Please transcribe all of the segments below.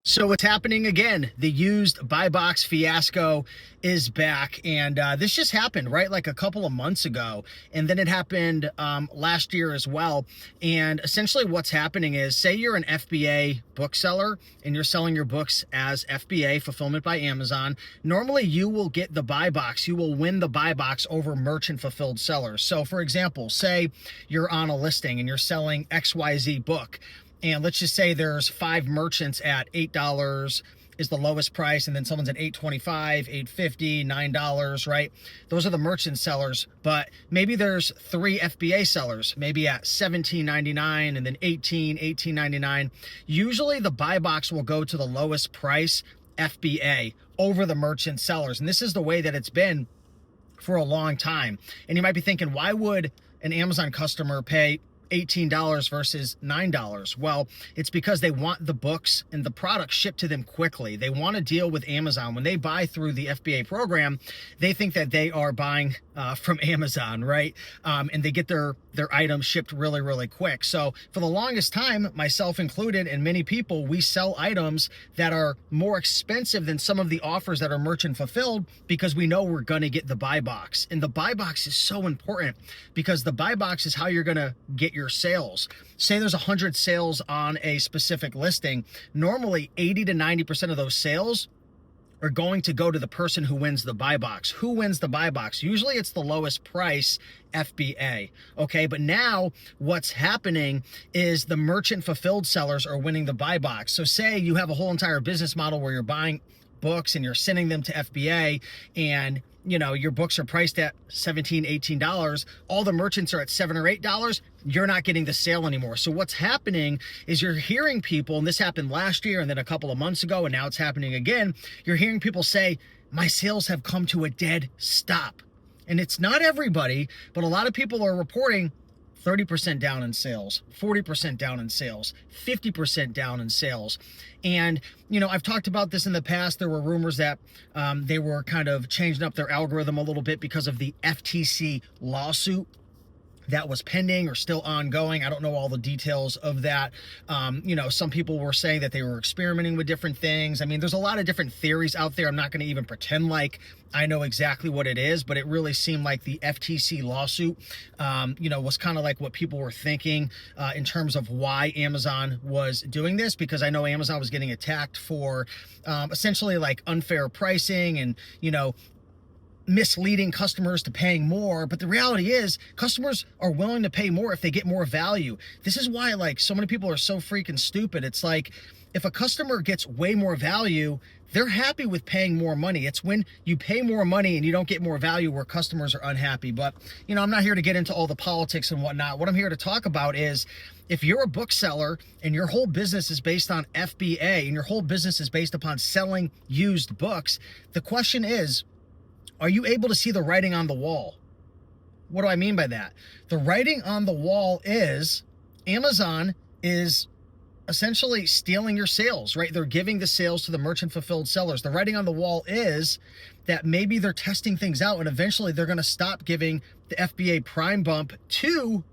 So what's happening again? The used buy box fiasco is back, and this just happened right like a couple of months ago, and then it happened last year as well. And essentially what's happening is, say you're an FBA bookseller and you're selling your books as FBA, fulfillment by Amazon. Normally you will get the buy box, you will win the buy box over merchant fulfilled sellers. So for example, say you're on a listing and you're selling XYZ book, and let's just say there's 5 merchants at $8 is the lowest price, and then someone's at $8.25, $8.50, $9, right? Those are the merchant sellers, but maybe there's 3 FBA sellers, maybe at $17.99 and then $18.99. Usually the buy box will go to the lowest price FBA over the merchant sellers, and this is the way that it's been for a long time. And you might be thinking, why would an Amazon customer pay $18 versus $9? Well, it's because they want the books and the product shipped to them quickly. They want to deal with Amazon. When they buy through the FBA program, they think that they are buying from Amazon, right? And they get their items shipped really, really quick. So for the longest time, myself included, and many people, we sell items that are more expensive than some of the offers that are merchant fulfilled because we know we're going to get the buy box. And the buy box is so important because the buy box is how you're going to get your sales. Say there's 100 sales on a specific listing. Normally 80 to 90% of those sales are going to go to the person who wins the buy box. Who wins the buy box? Usually it's the lowest price FBA. Okay, but now what's happening is the merchant fulfilled sellers are winning the buy box. So say you have a whole entire business model where you're buying books and you're sending them to FBA, and your books are priced at $17, $18. All the merchants are at $7 or $8. You're not getting the sale anymore. So what's happening is you're hearing people, and this happened last year and then a couple of months ago, and now it's happening again. You're hearing people say, my sales have come to a dead stop. And it's not everybody, but a lot of people are reporting 30% down in sales, 40% down in sales, 50% down in sales. And, I've talked about this in the past. There were rumors that they were kind of changing up their algorithm a little bit because of the FTC lawsuit that was pending or still ongoing. I don't know all the details of that. Some people were saying that they were experimenting with different things. I mean, there's a lot of different theories out there. I'm not going to even pretend like I know exactly what it is, but it really seemed like the FTC lawsuit, was kind of like what people were thinking in terms of why Amazon was doing this, because I know Amazon was getting attacked for essentially like unfair pricing and, misleading customers to paying more. But the reality is customers are willing to pay more if they get more value. This is why so many people are so freaking stupid. It's like, if a customer gets way more value, they're happy with paying more money. It's when you pay more money and you don't get more value where customers are unhappy. But, I'm not here to get into all the politics and whatnot. What I'm here to talk about is, if you're a bookseller and your whole business is based on FBA and your whole business is based upon selling used books, the question is, are you able to see the writing on the wall? What do I mean by that? The writing on the wall is Amazon is essentially stealing your sales, right? They're giving the sales to the merchant fulfilled sellers. The writing on the wall is that maybe they're testing things out and eventually they're going to stop giving the FBA prime bump to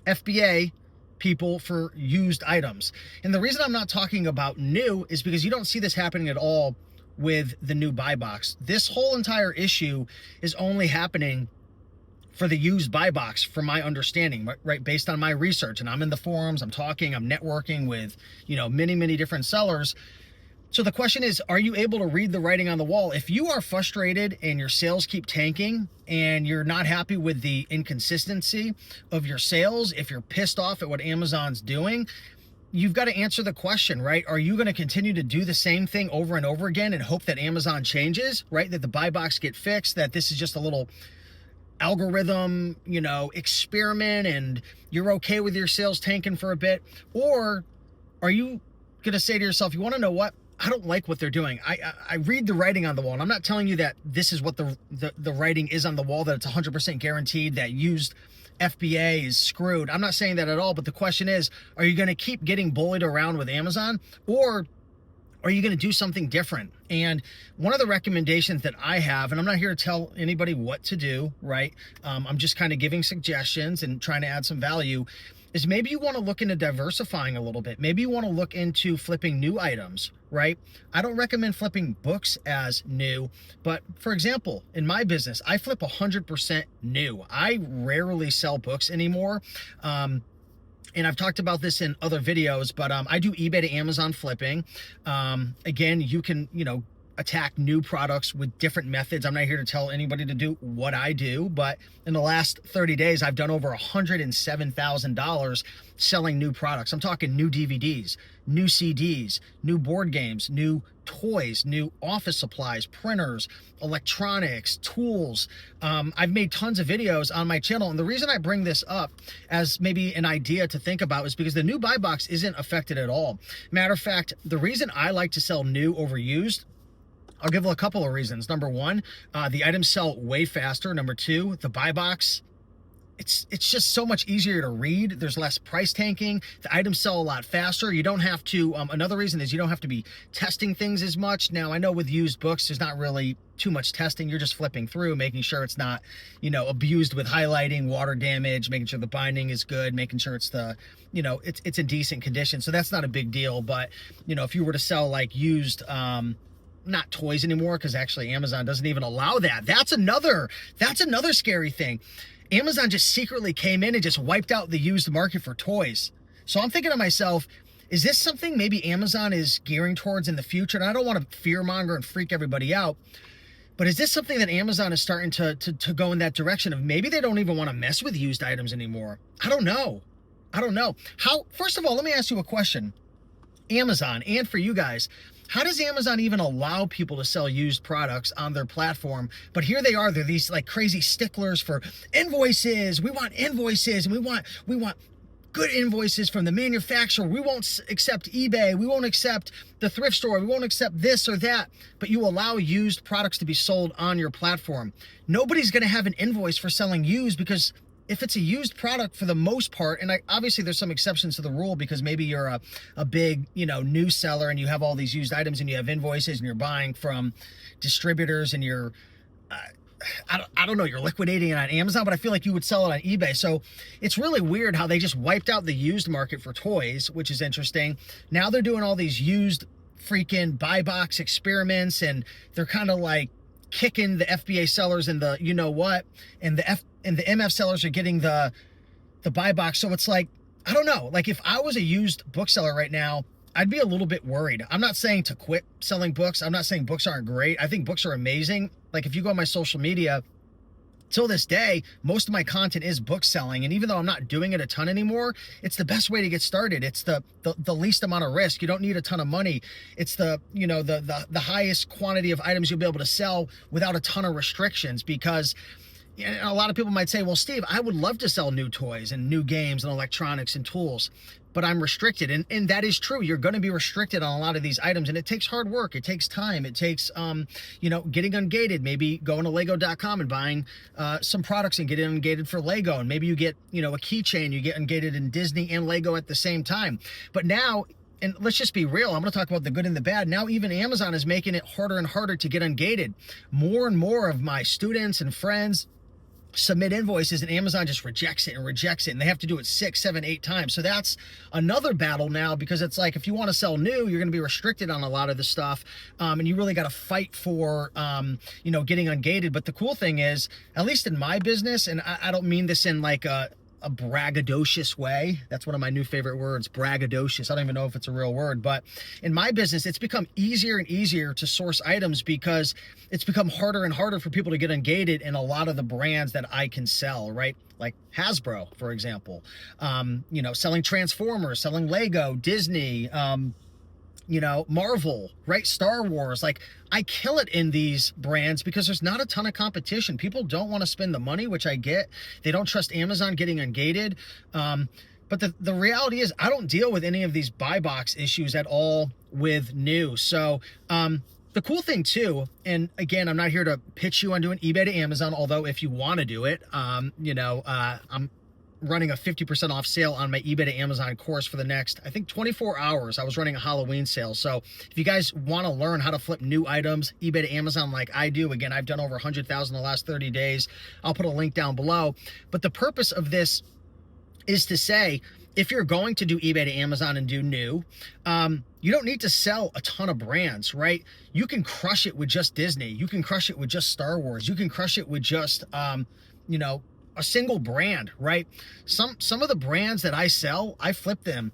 FBA people for used items. And the reason I'm not talking about new is because you don't see this happening at all with the new buy box. This whole entire issue is only happening for the used buy box, from my understanding, right? Based on my research, and I'm in the forums, I'm networking with, many, many different sellers. So the question is, are you able to read the writing on the wall? If you are frustrated and your sales keep tanking and you're not happy with the inconsistency of your sales, if you're pissed off at what Amazon's doing, you've got to answer the question, right? Are you going to continue to do the same thing over and over again and hope that Amazon changes, right? That the buy box get fixed, that this is just a little algorithm, experiment, and you're okay with your sales tanking for a bit? Or are you going to say to yourself, you want to know what? I don't like what they're doing. I read the writing on the wall, and I'm not telling you that this is what the writing is on the wall, that it's 100% guaranteed that used FBA is screwed. I'm not saying that at all, but the question is, are you going to keep getting bullied around with Amazon, or are you going to do something different? And one of the recommendations that I have, and I'm not here to tell anybody what to do, right? I'm just kind of giving suggestions and trying to add some value, is maybe you want to look into diversifying a little bit. Maybe you want to look into flipping new items, right? I don't recommend flipping books as new, but for example, in my business, I flip 100% new. I rarely sell books anymore. And I've talked about this in other videos, but I do eBay to Amazon flipping. Again, you can, attack new products with different methods. I'm not here to tell anybody to do what I do, but in the last 30 days, I've done over $107,000 selling new products. I'm talking new DVDs, new CDs, new board games, new toys, new office supplies, printers, electronics, tools. I've made tons of videos on my channel. And the reason I bring this up as maybe an idea to think about is because the new buy box isn't affected at all. Matter of fact, the reason I like to sell new over used, I'll give a couple of reasons. Number one, the items sell way faster. Number two, the buy box, it's just so much easier to read. There's less price tanking. The items sell a lot faster. You don't have to, another reason is you don't have to be testing things as much. Now, I know with used books, there's not really too much testing. You're just flipping through, making sure it's not, abused with highlighting, water damage, making sure the binding is good, making sure it's it's in decent condition. So that's not a big deal. But, if you were to sell like used, not toys anymore, because actually Amazon doesn't even allow that. That's another scary thing. Amazon just secretly came in and just wiped out the used market for toys. So I'm thinking to myself, is this something maybe Amazon is gearing towards in the future? And I don't want to fearmonger and freak everybody out, but is this something that Amazon is starting to go in that direction of maybe they don't even want to mess with used items anymore? I don't know. First of all, let me ask you a question. Amazon, and for you guys, how does Amazon even allow people to sell used products on their platform? But here they are, they're these like crazy sticklers for invoices. We want invoices, and we want good invoices from the manufacturer. We won't accept eBay. We won't accept the thrift store. We won't accept this or that. But you allow used products to be sold on your platform. Nobody's going to have an invoice for selling used, because if it's a used product, for the most part, and obviously there's some exceptions to the rule, because maybe you're a big, new seller and you have all these used items and you have invoices and you're buying from distributors and you're, I don't know, you're liquidating it on Amazon, but I feel like you would sell it on eBay. So it's really weird how they just wiped out the used market for toys, which is interesting. Now they're doing all these used freaking buy box experiments, and they're kind of like kicking the FBA sellers and the and the MF sellers are getting the buy box. So it's like, I don't know, like if I was a used bookseller right now, I'd be a little bit worried. I'm not saying to quit selling books. I'm not saying books aren't great. I think books are amazing. Like if you go on my social media, till this day, most of my content is book selling. And even though I'm not doing it a ton anymore, it's the best way to get started. It's the least amount of risk. You don't need a ton of money. It's the highest quantity of items you'll be able to sell without a ton of restrictions, because a lot of people might say, well, Steve, I would love to sell new toys and new games and electronics and tools, but I'm restricted. And that is true. You're going to be restricted on a lot of these items, and it takes hard work. It takes time. It takes, getting ungated, maybe going to lego.com and buying some products and getting ungated for Lego. And maybe you get, a keychain, you get ungated in Disney and Lego at the same time. But now, and let's just be real, I'm going to talk about the good and the bad. Now, even Amazon is making it harder and harder to get ungated. More and more of my students and friends submit invoices, and Amazon just rejects it, and they have to do it 6, 7, 8 times. So that's another battle now, because it's like, if you want to sell new, you're going to be restricted on a lot of the stuff, and you really got to fight for getting ungated. But the cool thing is, at least in my business, and I don't mean this in like a braggadocious way. That's one of my new favorite words, braggadocious. I don't even know if it's a real word, but in my business, it's become easier and easier to source items, because it's become harder and harder for people to get ungated in a lot of the brands that I can sell, right? Like Hasbro, for example, selling Transformers, selling Lego, Disney, Marvel, right? Star Wars. Like, I kill it in these brands because there's not a ton of competition. People don't want to spend the money, which I get. They don't trust Amazon getting ungated. But the reality is, I don't deal with any of these buy box issues at all with new. So, the cool thing too, and again, I'm not here to pitch you on doing eBay to Amazon, although if you want to do it, I'm running a 50% off sale on my eBay to Amazon course for the next, I think, 24 hours. I was running a Halloween sale. So if you guys want to learn how to flip new items, eBay to Amazon, like I do, again, I've done over 100,000 the last 30 days. I'll put a link down below. But the purpose of this is to say, if you're going to do eBay to Amazon and do new, you don't need to sell a ton of brands, right? You can crush it with just Disney. You can crush it with just Star Wars. You can crush it with just, you know, a single brand, right? Some of the brands that I sell, I flip them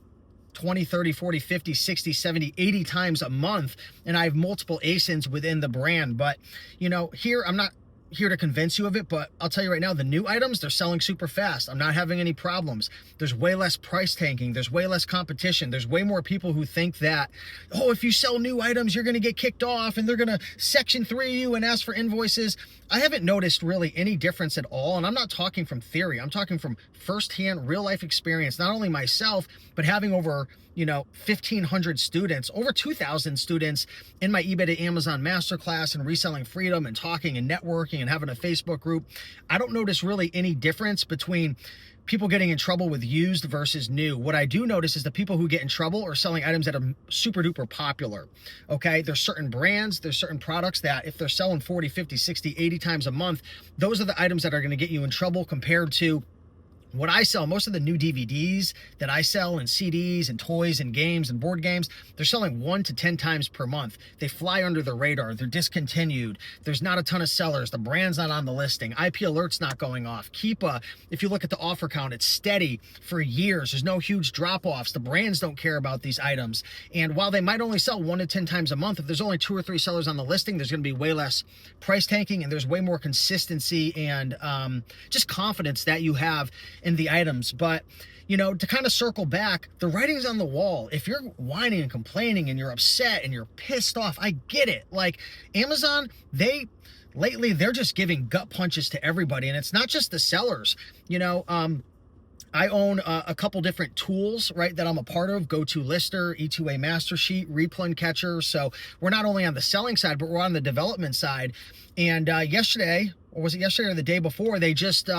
20, 30, 40, 50, 60, 70, 80 times a month. And I have multiple ASINs within the brand. But, you know, here, I'm not here to convince you of it, but I'll tell you right now, the new items, they're selling super fast. I'm not having any problems. There's way less price tanking. There's way less competition. There's way more people who think that, oh, if you sell new items, you're going to get kicked off and they're going to Section 3 you and ask for invoices. I haven't noticed really any difference at all. And I'm not talking from theory. I'm talking from firsthand real life experience, not only myself, but having over, you know, 1,500 students, over 2,000 students in my eBay to Amazon masterclass and reselling freedom and talking and networking and having a Facebook group. I don't notice really any difference between people getting in trouble with used versus new. What I do notice is the people who get in trouble are selling items that are super duper popular. Okay. There's certain brands, there's certain products that if they're selling 40, 50, 60, 80 times a month, those are the items that are going to get you in trouble compared to what I sell. Most of the new DVDs that I sell and CDs and toys and games and board games, they're selling 1 to 10 times per month. They fly under the radar. They're discontinued. There's not a ton of sellers. The brand's not on the listing. IP alert's not going off. Keepa, if you look at the offer count, it's steady for years. There's no huge drop-offs. The brands don't care about these items. And while they might only sell 1 to 10 times a month, if there's only 2 or 3 sellers on the listing, there's going to be way less price tanking and there's way more consistency and just confidence that you have in the items. But, you know, to kind of circle back, the writing's on the wall. If you're whining and complaining and you're upset and you're pissed off, I get it. Like Amazon, lately they're just giving gut punches to everybody. And it's not just the sellers, you know, I own a couple different tools, right, that I'm a part of. GoToLister, E2A Master Sheet, Replun Catcher. So we're not only on the selling side, but we're on the development side. And yesterday, or was it yesterday or the day before, they just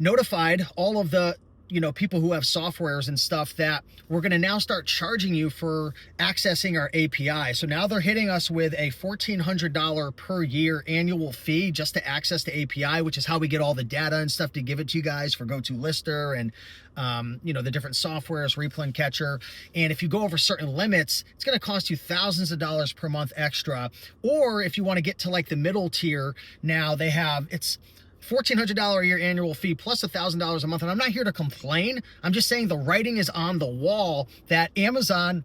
notified all of the, you know, people who have softwares and stuff that we're going to now start charging you for accessing our API. So now they're hitting us with a $1,400 per year annual fee just to access the API, which is how we get all the data and stuff to give it to you guys for GoToLister and, you know, the different softwares, Replun Catcher. And if you go over certain limits, it's going to cost you thousands of dollars per month extra. Or if you want to get to like the middle tier, now they have, it's $1,400 a year annual fee plus $1,000 a month. And I'm not here to complain. I'm just saying the writing is on the wall that Amazon,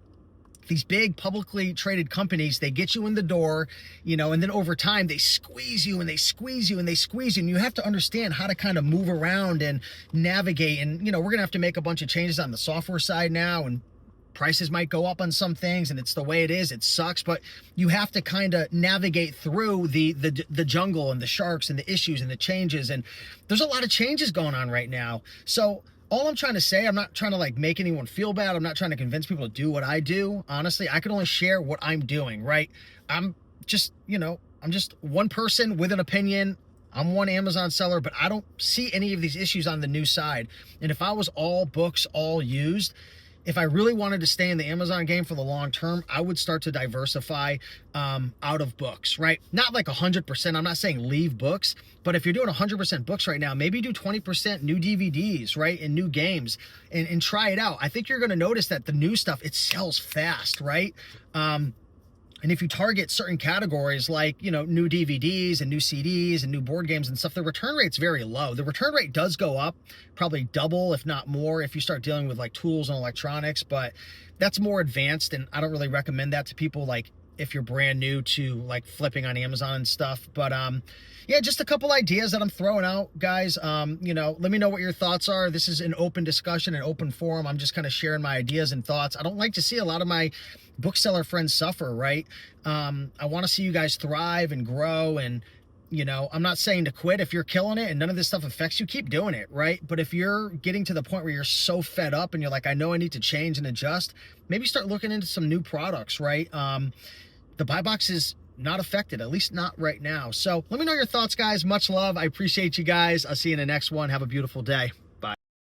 these big publicly traded companies, they get you in the door, you know, and then over time they squeeze you and they squeeze you and they squeeze you. And you have to understand how to kind of move around and navigate. And, you know, we're going to have to make a bunch of changes on the software side now, and prices might go up on some things, and it's the way it is. It sucks, but you have to kind of navigate through the jungle and the sharks and the issues and the changes. And there's a lot of changes going on right now. So all I'm trying to say, I'm not trying to like make anyone feel bad. I'm not trying to convince people to do what I do. Honestly, I can only share what I'm doing, right? I'm just, you know, I'm just one person with an opinion. I'm one Amazon seller, but I don't see any of these issues on the new side. And if I was all books, all used, if I really wanted to stay in the Amazon game for the long term, I would start to diversify out of books, right? Not like 100%. I'm not saying leave books, but if you're doing 100% books right now, maybe do 20% new DVDs, right? And new games and try it out. I think you're going to notice that the new stuff, it sells fast, right? And if you target certain categories like, you know, new DVDs and new CDs and new board games and stuff, the return rate's very low. The return rate does go up, probably double, if not more, if you start dealing with like tools and electronics, but that's more advanced. And I don't really recommend that to people like if you're brand new to like flipping on Amazon and stuff. But yeah, just a couple ideas that I'm throwing out, guys. You know, let me know what your thoughts are. This is an open discussion, an open forum. I'm just kind of sharing my ideas and thoughts. I don't like to see a lot of my bookseller friends suffer, right? I want to see you guys thrive and grow. And, you know, I'm not saying to quit. If you're killing it and none of this stuff affects you, keep doing it, right? But if you're getting to the point where you're so fed up and you're like, I know I need to change and adjust, maybe start looking into some new products, right? The buy box is not affected, at least not right now. So let me know your thoughts, guys. Much love. I appreciate you guys. I'll see you in the next one. Have a beautiful day.